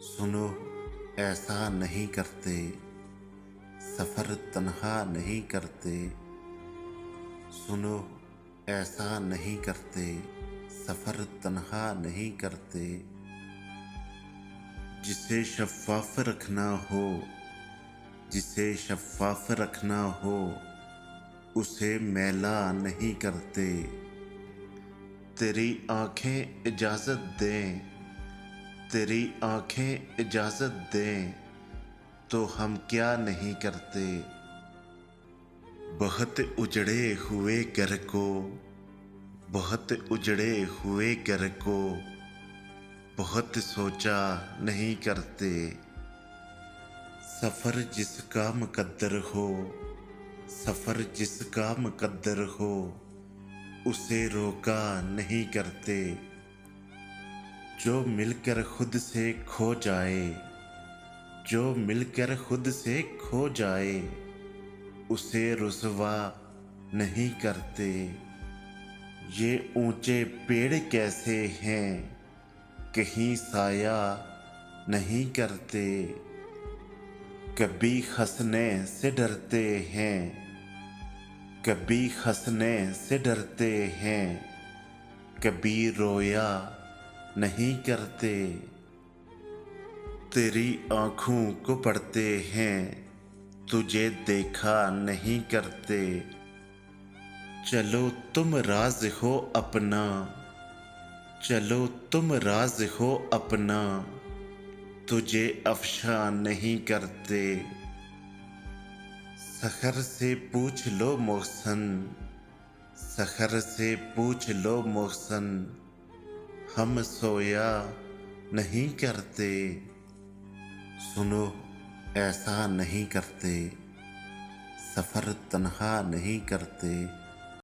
सुनो, ऐसा नहीं करते, सफ़र तन्हा नहीं करते। सुनो, ऐसा नहीं करते, सफ़र तन्हा नहीं करते। जिसे शफ़ाफ़ रखना हो, जिसे शफ़ाफ़ रखना हो, उसे मैला नहीं करते। तेरी आँखें इजाज़त दें, तेरी आँखें इजाज़त दें, तो हम क्या नहीं करते। बहुत उजड़े हुए घर को, बहुत उजड़े हुए घर को, बहुत सोचा नहीं करते। सफ़र जिसका मुक़द्दर हो, सफ़र जिसका मुक़द्दर हो, उसे रोका नहीं करते। जो मिलकर खुद से खो जाए, जो मिलकर खुद से खो जाए, उसे रुसवा नहीं करते। ये ऊंचे पेड़ कैसे हैं, कहीं साया नहीं करते। कभी हंसने से डरते हैं, कभी हंसने से डरते हैं, कभी रोया नहीं करते। तेरी आँखों को पढ़ते हैं, तुझे देखा नहीं करते। चलो तुम राज हो अपना, चलो तुम राज हो अपना, तुझे अफ़शा नहीं करते। सखर से पूछ लो मोहसन, सखर से पूछ लो मोहसन, हम सोया नहीं करते। सुनो, ऐसा नहीं करते, सफ़र तन्हा नहीं करते।